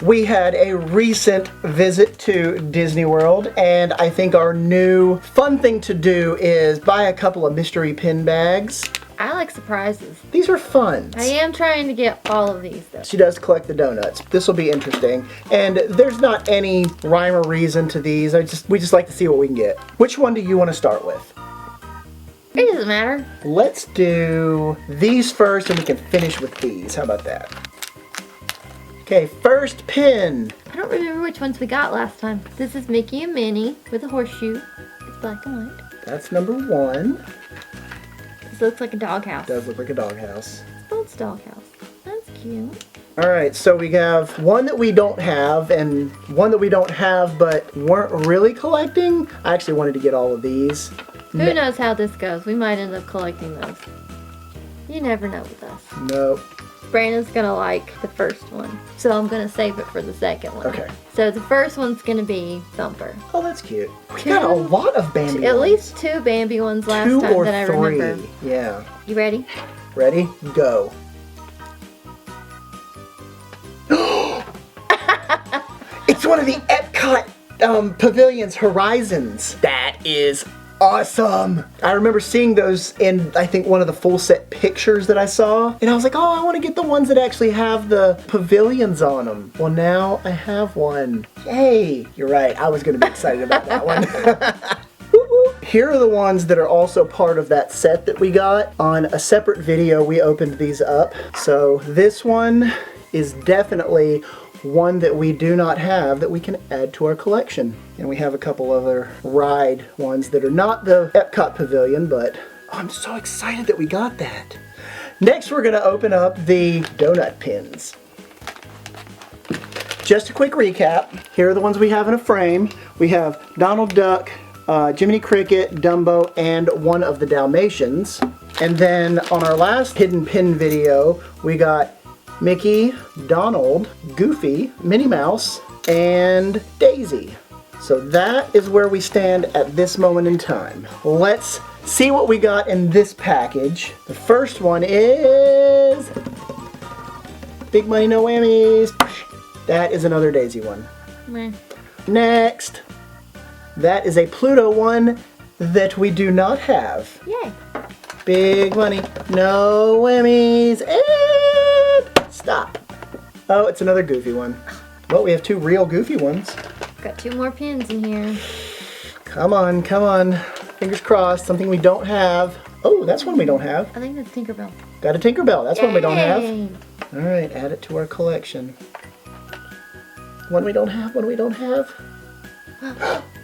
We had a recent visit to Disney World, and I think our new fun thing to do is buy a couple of mystery pin bags. I like surprises. These are fun. I am trying to get all of these though. She does collect the donuts. This will be interesting. And there's not any rhyme or reason to these. We just like to see what we can get. Which one do you want to start with? It doesn't matter. Let's do these first and we can finish with these. How about that? Okay, first pin. I don't remember which ones we got last time. This is Mickey and Minnie with a horseshoe. It's black and white. That's number 1. This looks like a doghouse. Does look like a doghouse. It's doghouse. That's cute. Alright, so we have one that we don't have and one that we don't have but weren't really collecting. I actually wanted to get all of these. Who knows how this goes? We might end up collecting those. You never know with us. Nope. Brandon's gonna like the first one, so I'm gonna save it for the second one. Okay. So the first one's gonna be Thumper. Oh, that's cute. We got a lot of Bambi At ones. least 2 Bambi ones last 2 time or that I 3. remember. Yeah. You ready? Ready? Go. It's one of the Epcot Pavilions Horizons. That is awesome. I remember seeing those in, I think, one of the full set pictures that I saw. And I was like, oh, I want to get the ones that actually have the pavilions on them. Well, now I have one. Yay. You're right. I was going to be excited about that one. Here are the ones that are also part of that set that we got. On a separate video, we opened these up. So this one is definitely one that we do not have that we can add to our collection. And we have a couple other ride ones that are not the Epcot Pavilion, but I'm so excited that we got that. Next, we're gonna open up the donut pins. Just a quick recap. Here are the ones we have in a frame. We have Donald Duck, Jiminy Cricket, Dumbo, and one of the Dalmatians. And then on our last hidden pin video, we got Mickey, Donald, Goofy, Minnie Mouse, and Daisy. So that is where we stand at this moment in time. Let's see what we got in this package. The first one is Big Money No Whammies. That is another Daisy one. Meh. Next, that is a Pluto one that we do not have. Yay. Big Money No Whammies. And stop. Oh, it's another Goofy one. Well, we have 2 real Goofy ones. Got 2 more pins in here. Come on, come on. Fingers crossed. Something we don't have. Oh, that's one we don't have. I think that's Tinkerbell. Got a Tinkerbell. That's one we don't have. Yay. All right, add it to our collection. One we don't have, one we don't have.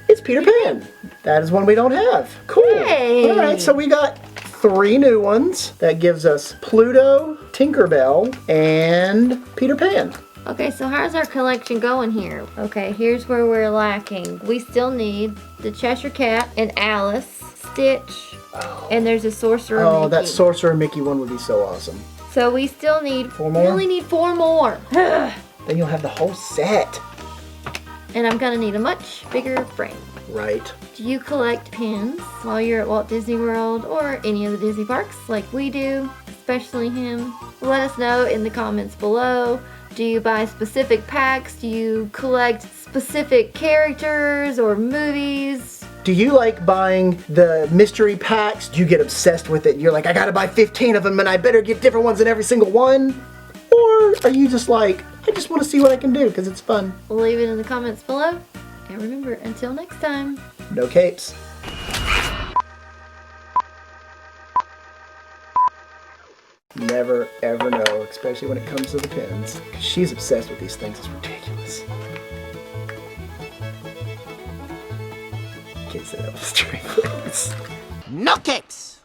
It's Peter Pan. That is one we don't have. Cool. Yay. All right, so we got 3 new ones. That gives us Pluto, Tinkerbell, and Peter Pan. Okay, so how's our collection going here? Okay, here's where we're lacking. We still need the Cheshire Cat and Alice, Stitch, and there's a Sorcerer Mickey. Oh, that Sorcerer Mickey one would be so awesome. So we still need 4 more? We only need 4 more. Then you'll have the whole set. And I'm gonna need a much bigger frame. Right. Do you collect pins while you're at Walt Disney World or any of the Disney parks like we do, especially him? Let us know in the comments below. Do you buy specific packs? Do you collect specific characters or movies? Do you like buying the mystery packs? Do you get obsessed with it? You're like, I gotta buy 15 of them and I better get different ones in every single one? Or are you just like, I just want to see what I can do because it's fun? Leave it in the comments below. And remember, until next time. No capes. Never ever know, especially when it comes to the pins. She's obsessed with these things, it's ridiculous. Can't say that with a straight face. No capes!